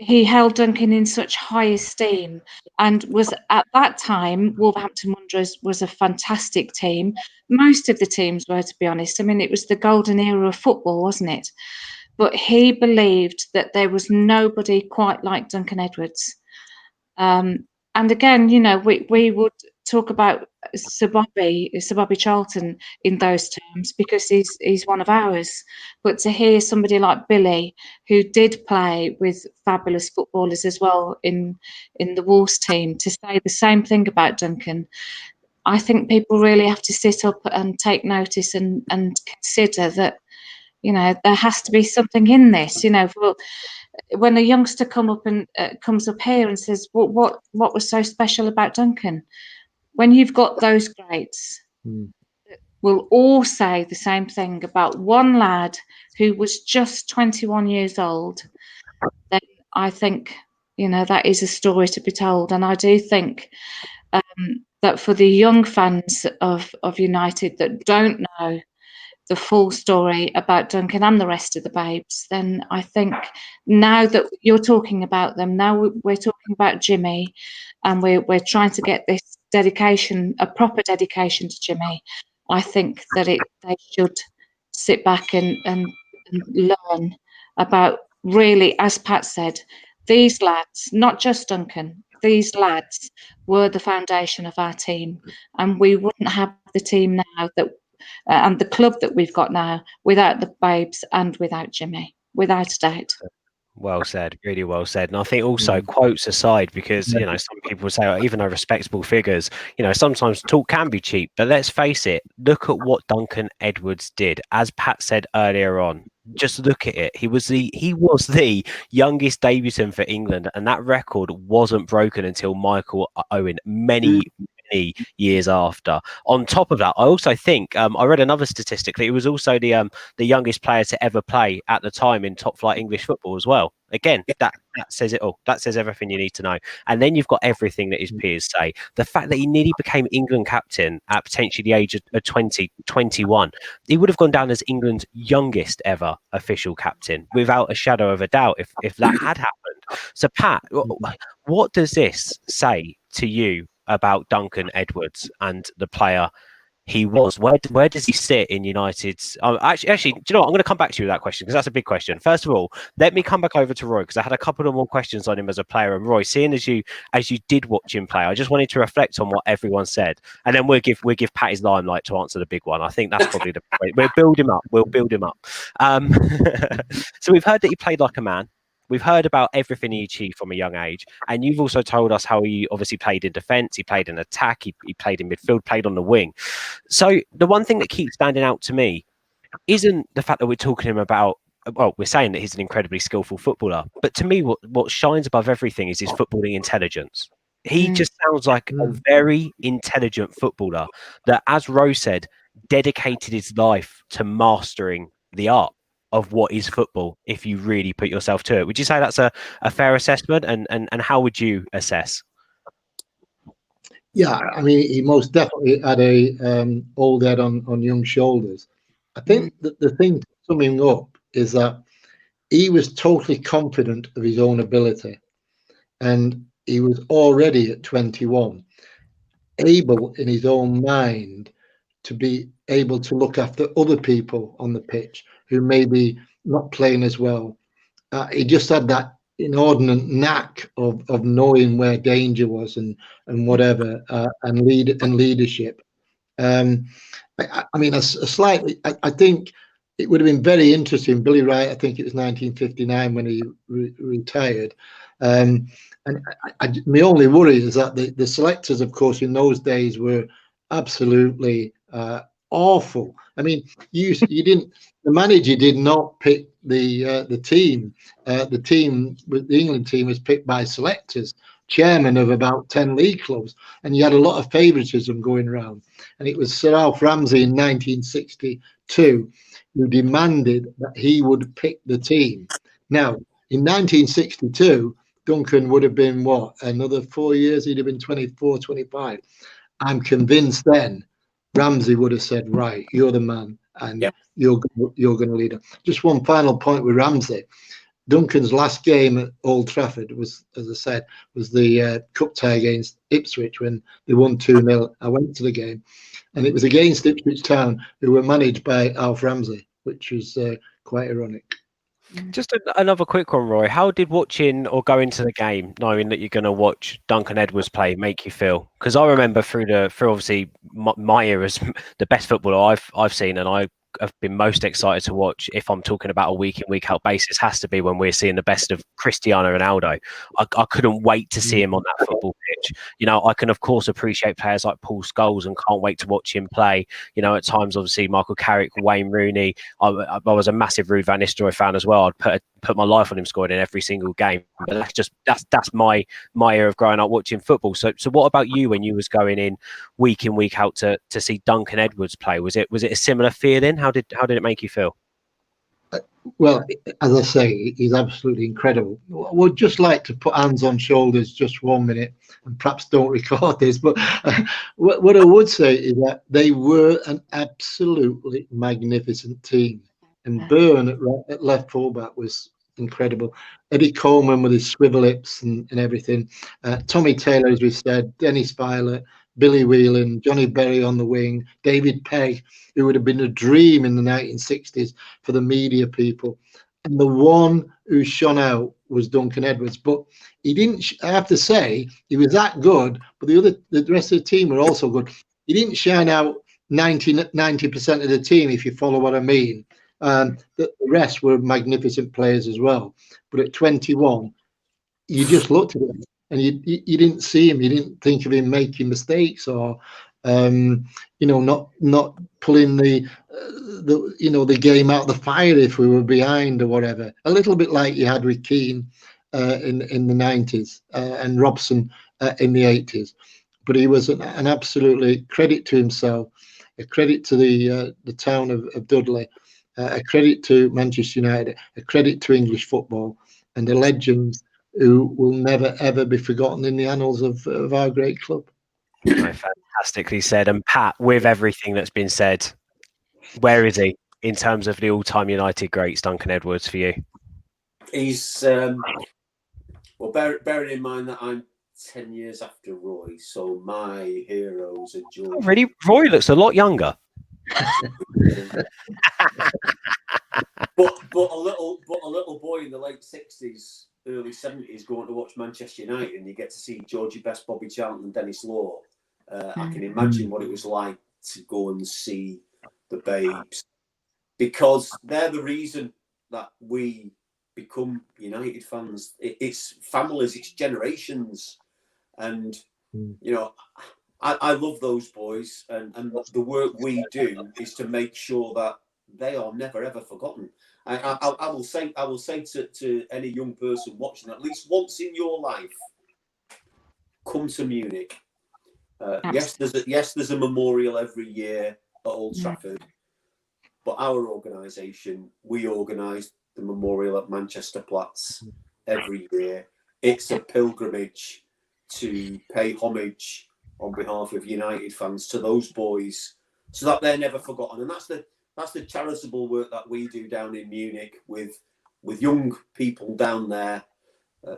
he held Duncan in such high esteem, and was at that time, Wolverhampton Wanderers was a fantastic team. Most of the teams were, to be honest. I mean, it was the golden era of football, wasn't it? But he believed that there was nobody quite like Duncan Edwards. And again, you know, we would talk about Sir Bobby Charlton in those terms because he's one of ours. But to hear somebody like Billy, who did play with fabulous footballers as well in the Wolves team, to say the same thing about Duncan, I think people really have to sit up and take notice and consider that, you know, there has to be something in this. You know, when a youngster comes up here and says, what was so special about Duncan? When you've got those greats, we'll all say the same thing about one lad who was just 21 years old, then I think, you know, that is a story to be told. And I do think that for the young fans of United that don't know the full story about Duncan and the rest of the babes, then I think now that you're talking about them, now we're talking about Jimmy, and we're trying to get this dedication, a proper dedication to Jimmy. I think that they should sit back and learn about, really, as Pat said, these lads, not just Duncan, these lads were the foundation of our team, and we wouldn't have the team now that and the club that we've got now without the babes and without Jimmy, without a doubt. Well said, really well said. And I think also, quotes aside, because, you know, some people say, oh, even though respectable figures, you know, sometimes talk can be cheap. But let's face it, look at what Duncan Edwards did. As Pat said earlier on, just look at it. He was the youngest debutant for England, and that record wasn't broken until Michael Owen many years after. On top of that, I also think I read another statistic that he was also the youngest player to ever play at the time in top flight English football as well. Again, that says it all. That says everything you need to know. And then you've got everything that his peers say. The fact that he nearly became England captain at potentially the age of 21, he would have gone down as England's youngest ever official captain, without a shadow of a doubt, if that had happened. So, Pat, what does this say to you about Duncan Edwards and the player he was? Where does he sit in United's? Actually, do you know what? I'm going to come back to you with that question because that's a big question. First of all, let me come back over to Roy because I had a couple of more questions on him as a player. And Roy, seeing as you did watch him play, I just wanted to reflect on what everyone said, and then we'll give Pat his limelight to answer the big one. I think that's probably the point. We'll build him up. So we've heard that he played like a man. We've heard about everything he achieved from a young age. And you've also told us how he obviously played in defence, he played in attack, he played in midfield, played on the wing. So the one thing that keeps standing out to me isn't the fact that we're talking to him about, well, we're saying that he's an incredibly skillful footballer. But to me, what shines above everything is his footballing intelligence. He just sounds like a very intelligent footballer that, as Rose said, dedicated his life to mastering the art of what is football if you really put yourself to it. Would you say that's a fair assessment? And how would you assess? Yeah, I mean, he most definitely had a old head on young shoulders. I think that the thing summing up is that he was totally confident of his own ability, and he was already at 21 able in his own mind to be able to look after other people on the pitch who may be not playing as well. He just had that inordinate knack of knowing where danger was and whatever, and leadership. I mean, I think it would have been very interesting. Billy Wright, I think it was 1959 when he retired. And my only worry is that the selectors, of course, in those days were absolutely awful. I mean, you didn't. The manager did not pick the team. The team, the England team, was picked by selectors, chairman of about 10 league clubs, and you had a lot of favouritism going around. And it was Sir Alf Ramsey in 1962 who demanded that he would pick the team. Now, in 1962, Duncan would have been what, another 4 years? He'd have been 24, 25. I'm convinced then Ramsey would have said, right, you're the man, and Yep. you're going to lead him. Just one final point with Ramsey. Duncan's last game at Old Trafford was, as I said, was the cup tie against Ipswich when they won 2-0. I went to the game, and it was against Ipswich Town, who were managed by Alf Ramsey, which was quite ironic. Just another quick one, Roy. How did watching or going to the game, knowing that you're going to watch Duncan Edwards play, make you feel? Because I remember through obviously my eras, the best footballer I've seen, and I have been most excited to watch, if I'm talking about a week in, week out basis, has to be when we're seeing the best of Cristiano Ronaldo. I couldn't wait to see him on that football pitch. You know, I can of course appreciate players like Paul Scholes and can't wait to watch him play. You know, at times obviously Michael Carrick, Wayne Rooney. I was a massive Ruud van Nistelrooy fan as well. I'd put my life on him scoring in every single game. But that's my era of growing up watching football. So what about you when you was going in week out to see Duncan Edwards play? Was it a similar feeling? How did it make you feel? Well, as I say, he's absolutely incredible. I would just like to put hands on shoulders just 1 minute, and perhaps don't record this, but what I would say is that they were an absolutely magnificent team. And Byrne at left fullback was incredible. Eddie Coleman with his swivel lips and everything. Tommy Taylor, as we said, Dennis Violet, Billy Whelan, Johnny Berry on the wing, David Pegg, who would have been a dream in the 1960s for the media people. And the one who shone out was Duncan Edwards. But he didn't, I have to say, he was that good, but the rest of the team were also good. He didn't shine out 90% of the team, if you follow what I mean. The rest were magnificent players as well. But at 21, you just looked at him and you didn't see him. You didn't think of him making mistakes or, not pulling the game out of the fire if we were behind or whatever. A little bit like you had with Keane in the 90s and Robson in the 80s. But he was an absolutely credit to himself, a credit to the town of Dudley, a credit to Manchester United, a credit to English football, and a legend who will never, ever be forgotten in the annals of our great club. Fantastically said. And Pat, with everything that's been said, where is he in terms of the all-time United greats, Duncan Edwards, for you? He's, well, bearing in mind that I'm 10 years after Roy, so my heroes are George. Oh, really? Roy looks a lot younger. but a little boy in the late 60s, early 70s going to watch Manchester United, and you get to see Georgie Best, Bobby Charlton and Dennis Law. I can imagine what it was like to go and see the Babes, because they're the reason that we become United fans. It's families, it's generations, and I love those boys, and the work we do is to make sure that they are never ever forgotten. I will say to any young person watching, at least once in your life, come to Munich. Yes, there's a memorial every year at Old Trafford, but our organisation, we organise the memorial at Manchester Platz every year. It's a pilgrimage to pay homage on behalf of United fans to those boys, so that they're never forgotten. And that's the charitable work that we do down in Munich with young people down there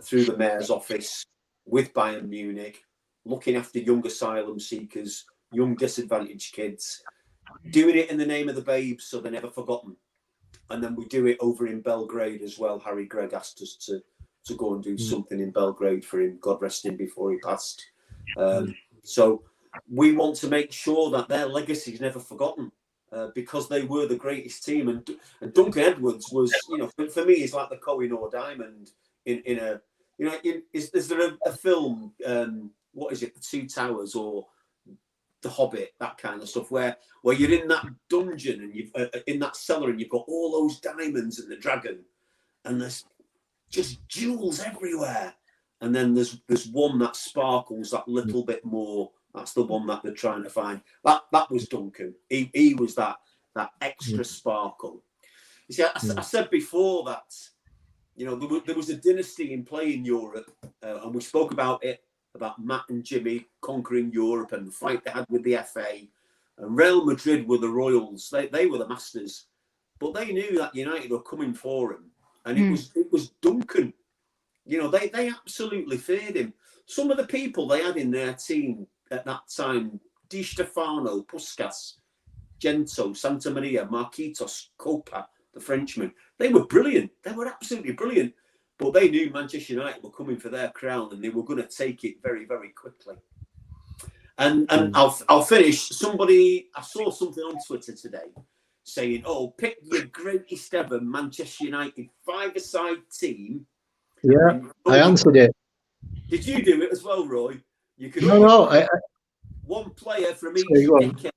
through the mayor's office, with Bayern Munich, looking after young asylum seekers, young disadvantaged kids, doing it in the name of the Babes so they're never forgotten. And then we do it over in Belgrade as well. Harry Gregg asked us to go and do something in Belgrade for him, God rest him, before he passed. So we want to make sure that their legacy is never forgotten, because they were the greatest team. And Duncan Edwards was, for me, he's like the Koh-i-Noor diamond in a, is there a film, what is it, The Two Towers, or The Hobbit, that kind of stuff, where you're in that dungeon and you've in that cellar and you've got all those diamonds and the dragon, and there's just jewels everywhere. And then there's one that sparkles that little bit more. That's the one that they're trying to find. That was Duncan. He was that extra sparkle. You see, I said before that, you know, there was a dynasty in play in Europe, and we spoke about it, about Matt and Jimmy conquering Europe and the fight they had with the FA. And Real Madrid were the royals. They were the masters. But they knew that United were coming for them. And it was Duncan. You know, they absolutely feared him. Some of the people they had in their team at that time, Di Stefano, Puskas, Gento, Santa Maria, Marquitos, Copa, the Frenchman, they were brilliant. They were absolutely brilliant. But they knew Manchester United were coming for their crown and they were going to take it very, very quickly. And I'll finish. I saw something on Twitter today saying, "Oh, pick your greatest ever Manchester United five-a-side team." Yeah, I answered it. Did you do it as well, Roy? You could one player from each decade.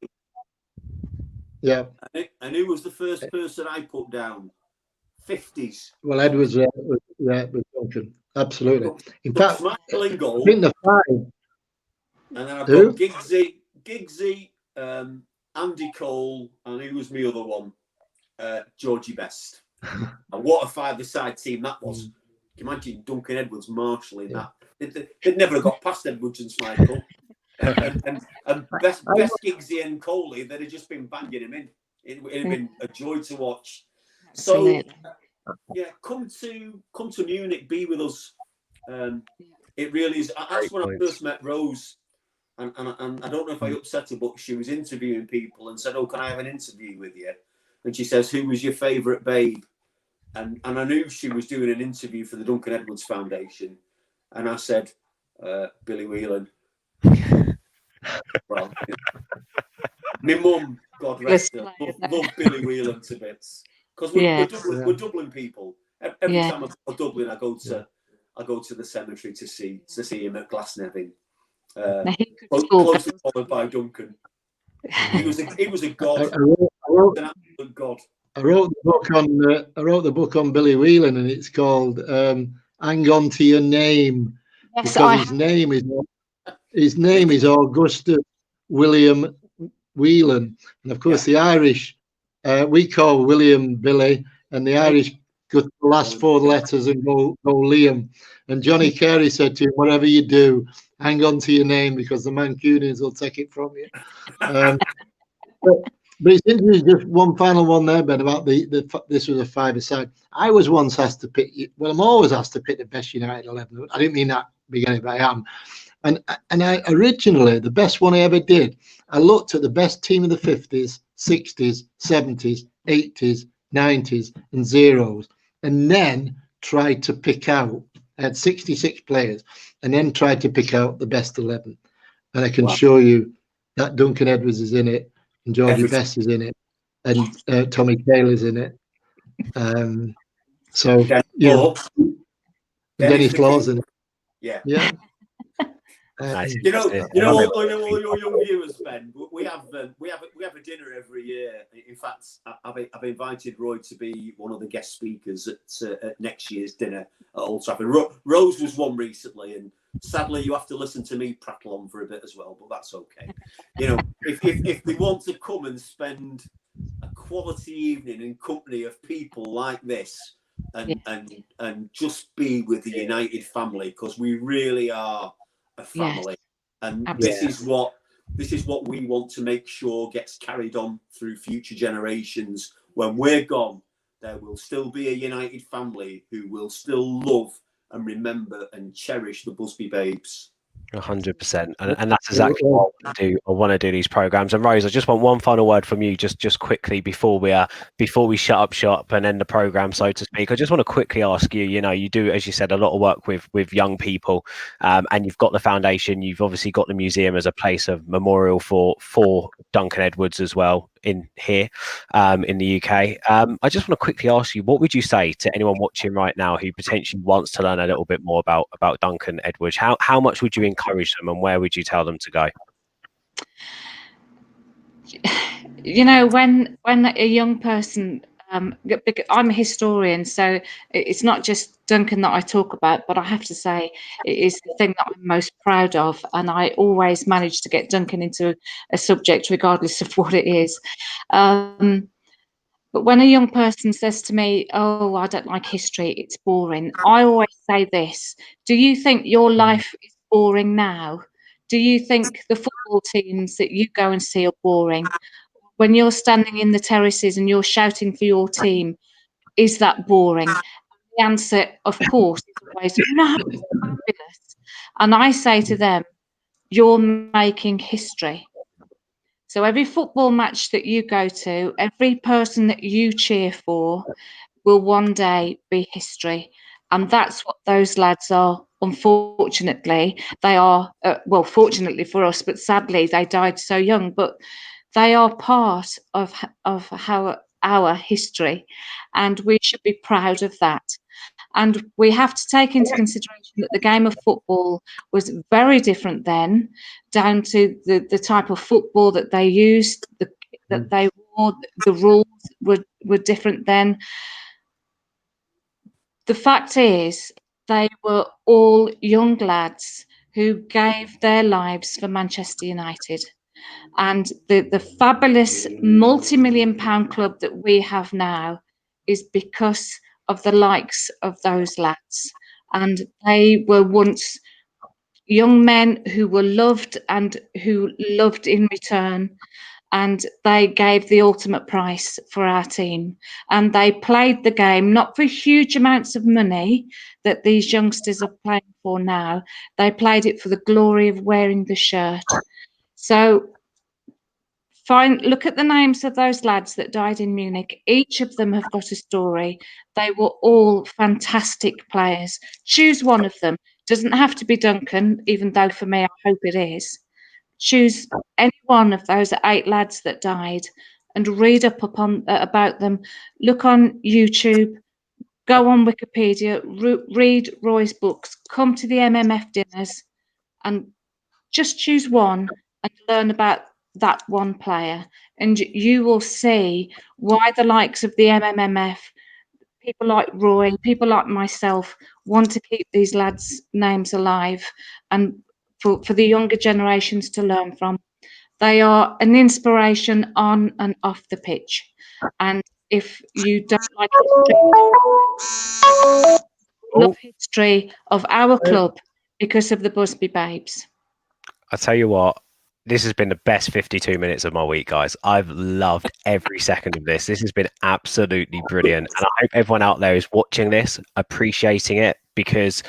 Yeah. And who was the first person I put down? 50s. Well, Edwards, was Duncan. Absolutely. In fact, Michael in goal. In the five. And then I've got Giggsy, Andy Cole, and who was my other one? Georgie Best. And what a five-a-side team that was. Can you imagine Duncan Edwards marshalling that? They'd never got past Edwards and Schmeichel. and best Giggsy and Coley, they'd have just been banging him in. It'd have been a joy to watch. So, yeah, come to Munich, be with us. It really is. That's when I first met Rose, and I don't know if I upset her, but she was interviewing people and said, "Oh, can I have an interview with you?" And she says, "Who was your favourite babe?" And I knew she was doing an interview for the Duncan Edwards Foundation, and I said, "Billy Whelan." Well, my mum, God rest her, loved Billy Whelan to bits. Because we're Dublin people. Every time I go to Dublin, I go to the cemetery to see him at Glasnevin. Closely followed by Duncan. He was a god. An absolute god. I wrote the book on Billy Whelan, and it's called "Hang On to Your Name," because his name is Augustus William Whelan, and of course the Irish. We call William Billy, and the Irish go to the last four letters and go Liam. And Johnny Carey said to him, "Whatever you do, hang on to your name because the Mancunians will take it from you." But it's interesting, just one final one there, Ben, about this was a five-a-side. I was once asked to pick, well, I'm always asked to pick the best United 11. I didn't mean that beginning, but I am. And I originally, the best one I ever did, I looked at the best team of the 50s, 60s, 70s, 80s, 90s, and zeros, and then tried to pick out. I had 66 players, and then tried to pick out the best 11. And I can show you that Duncan Edwards is in it, and Georgie Best is in it, and Tommy Taylor's in it. So Dennis Law's in it. Yeah. Nice. You know, all your young viewers, Ben. We have a dinner every year. In fact, I've invited Roy to be one of the guest speakers at next year's dinner at Old Trafford. Rose was one recently, and sadly, you have to listen to me prattle on for a bit as well. But that's okay. You know, if they want to come and spend a quality evening in company of people like this, and just be with the United family, because we really are a family, and this is what we want to make sure gets carried on through future generations. When we're gone, there will still be a United family who will still love and remember and cherish the Busby Babes. 100%, and that's exactly what I want to do these programs. And Rose, I just want one final word from you, just quickly before we shut up shop and end the program, so to speak. I just want to quickly ask you. You know, you do, as you said, a lot of work with young people, and you've got the foundation. You've obviously got the museum as a place of memorial for Duncan Edwards as well in here in the UK. I just want to quickly ask you, what would you say to anyone watching right now who potentially wants to learn a little bit more about Duncan Edwards? How much would you encourage them, and where would you tell them to go? You know, when a young person, I'm a historian, so it's not just Duncan that I talk about, but I have to say it is the thing that I'm most proud of, and I always manage to get Duncan into a subject regardless of what it is. But when a young person says to me, "Oh, I don't like history, it's boring," I always say this: do you think your life is boring now? Do you think the football teams that you go and see are boring? When you're standing in the terraces and you're shouting for your team, is that boring? The answer, of course, is always no, it's fabulous. And I say to them, you're making history. So every football match that you go to, every person that you cheer for will one day be history. And that's what those lads are. Unfortunately, they are, well, fortunately for us, but sadly, they died so young. But they are part of our history, and we should be proud of that. And we have to take into consideration that the game of football was very different then, down to the type of football that they used, that they wore, the rules were different then. The fact is, they were all young lads who gave their lives for Manchester United. And the fabulous multi-million pound club that we have now is because of the likes of those lads. And they were once young men who were loved and who loved in return. And they gave the ultimate price for our team. And they played the game not for huge amounts of money that these youngsters are playing for now. They played it for the glory of wearing the shirt. So look at the names of those lads that died in Munich. Each of them have got a story. They were all fantastic players. Choose one of them. Doesn't have to be Duncan, even though for me I hope it is. Choose any one of those 8 lads that died and read up upon about them. Look on YouTube, go on Wikipedia, read Roy's books, come to the MMF dinners, and just choose one and learn about that one player. And you will see why the likes of the MMMF, people like Roy, people like myself, want to keep these lads' names alive and for the younger generations to learn from. They are an inspiration on and off the pitch. And if you don't like history of our club because of the Busby Babes. I tell you what, this has been the best 52 minutes of my week, guys. I've loved every second of this. This has been absolutely brilliant. And I hope everyone out there is watching this, appreciating it, because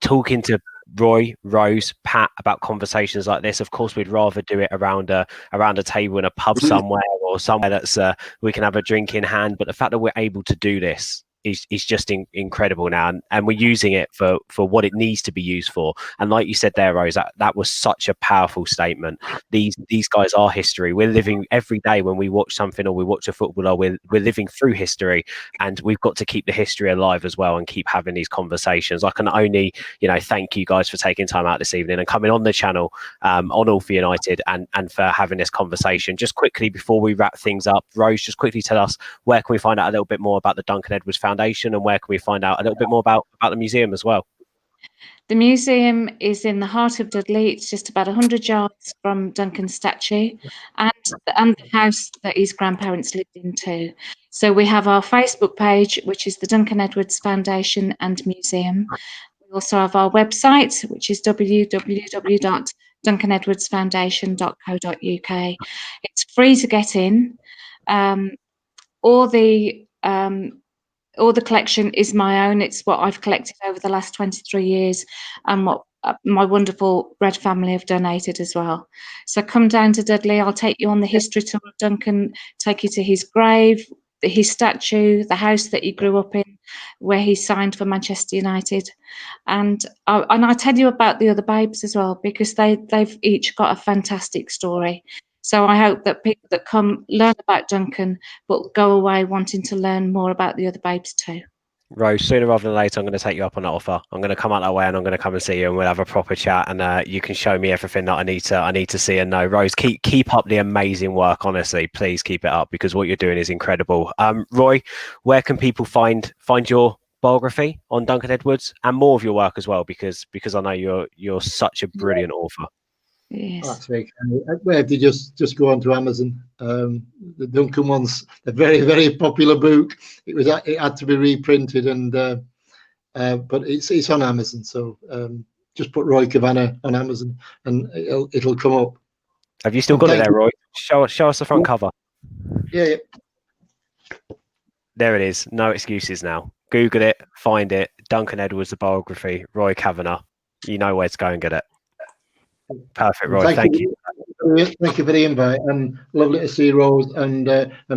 talking to Roy, Rose, Pat about conversations like this, of course, we'd rather do it around a table in a pub somewhere, or somewhere that's we can have a drink in hand. But the fact that we're able to do this is just incredible now, and we're using it for what it needs to be used for. And like you said there, Rose, that was such a powerful statement. These guys are history. We're living every day when we watch something or we watch a footballer, we're living through history, and we've got to keep the history alive as well and keep having these conversations. I can only thank you guys for taking time out this evening and coming on the channel on All for United and for having this conversation. Just quickly before we wrap things up, Rose, just quickly tell us, where can we find out a little bit more about the Duncan Edwards Foundation, and where can we find out a little bit more about the museum as well? The museum is in the heart of Dudley. It's just about 100 yards from Duncan's statue and the house that his grandparents lived in too. So we have our Facebook page, which is the Duncan Edwards Foundation and Museum. We also have our website, which is www.duncanedwardsfoundation.co.uk. It's free to get in. All the collection is my own. It's what I've collected over the last 23 years and what my wonderful Red family have donated as well. So come down to Dudley. I'll take you on the history tour of Duncan, take you to his grave, his statue, the house that he grew up in, where he signed for Manchester United. And I tell you about the other babes as well, because they've each got a fantastic story. So I hope that people that come learn about Duncan, but go away wanting to learn more about the other babes too. Rose, sooner rather than later, I'm going to take you up on that offer. I'm going to come out that way, and I'm going to come and see you, and we'll have a proper chat, and you can show me everything that I need to see and know. Rose, keep up the amazing work. Honestly, please keep it up, because what you're doing is incredible. Roy, where can people find your biography on Duncan Edwards and more of your work as well? Because I know you're such a brilliant author. Yes. That's very kind. Well, they just go on to Amazon. The Duncan one's a very, very popular book. It had to be reprinted, and but it's on Amazon. So just put Roy Cavanagh on Amazon, and it'll come up. Have you still got it there, Roy? Show us the front cover. Yeah. There it is. No excuses now. Google it, find it. Duncan Edwards, the biography. Roy Cavanagh. You know where to go and get it. Perfect, Roy. Thank you. Thank you for the invite, and lovely to see Rose and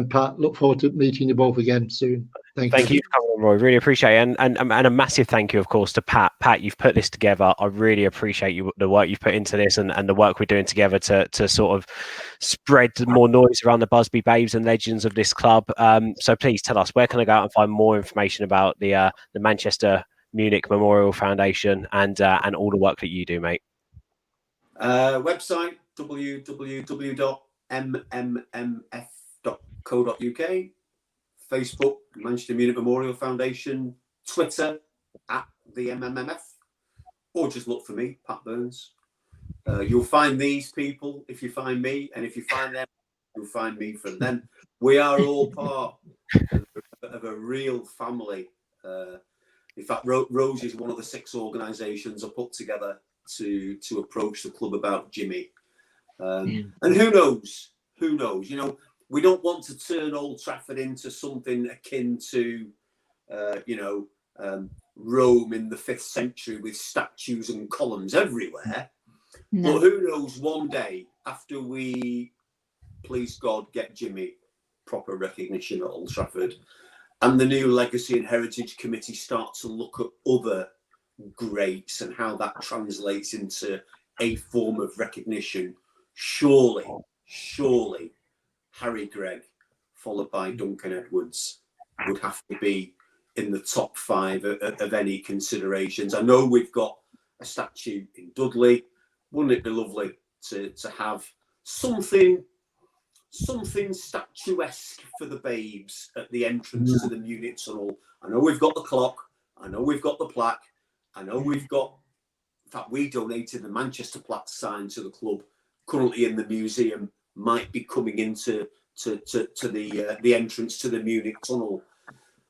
Pat. Look forward to meeting you both again soon. Thank you for coming on, Roy. Really appreciate it, and a massive thank you, of course, to Pat. Pat, you've put this together. I really appreciate the work you've put into this, and the work we're doing together to sort of spread more noise around the Busby Babes and legends of this club. So please tell us, where can I go out and find more information about the Manchester Munich Memorial Foundation and all the work that you do, mate? Website www.mmmf.co.uk, Facebook Manchester Munich Memorial Foundation, Twitter @the MMMF, or just look for me, Pat Burns. You'll find these people if you find me, and if you find them, you'll find me from them. We are all part of a real family. In fact, Rose is one of the 6 organisations I put together to approach the club about Jimmy. And who knows? You know, we don't want to turn Old Trafford into something akin to, Rome in the 5th century with statues and columns everywhere. No. But who knows, one day, after we, please God, get Jimmy proper recognition at Old Trafford, and the new Legacy and Heritage Committee start to look at other greats and how that translates into a form of recognition, surely Harry Gregg, followed by Duncan Edwards, would have to be in the top 5 of any considerations. I know we've got a statue in Dudley. Wouldn't it be lovely to have something statuesque for the babes at the entrance to the Munich tunnel? I know we've got the clock, I know we've got the plaque, I know we've got, in fact, we donated the Manchester plaque sign to the club, currently in the museum, might be coming into the entrance to the Munich tunnel.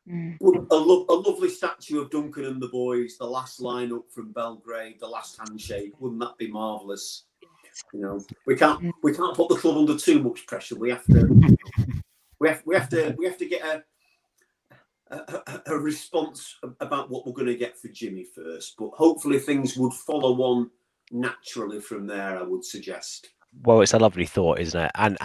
A lovely statue of Duncan and the boys, the last line up from Belgrade, the last handshake. Wouldn't that be marvellous? You know, we can't put the club under too much pressure. We have to get a response about what we're going to get for Jimmy first, but hopefully things would follow on naturally from there, I would suggest. Well, it's a lovely thought, isn't it? And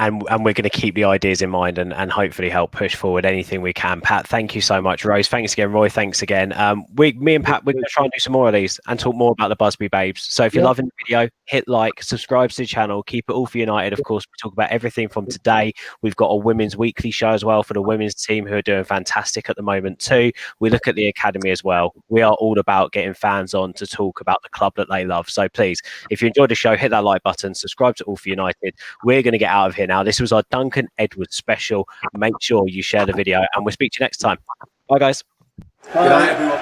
we're going to keep the ideas in mind and hopefully help push forward anything we can. Pat, thank you so much. Rose, thanks again. Roy, thanks again. Me and Pat, we're going to try and do some more of these and talk more about the Busby Babes. So if you're loving the video, hit like, subscribe to the channel, keep it all for United. Of course, we talk about everything from today. We've got a women's weekly show as well for the women's team, who are doing fantastic at the moment too. We look at the academy as well. We are all about getting fans on to talk about the club that they love. So please, if you enjoyed the show, hit that like button, subscribe to All for United. We're going to get out of here now. This was our Duncan Edwards special. Make sure you share the video, and we'll speak to you next time. Bye, guys. Good night, everyone.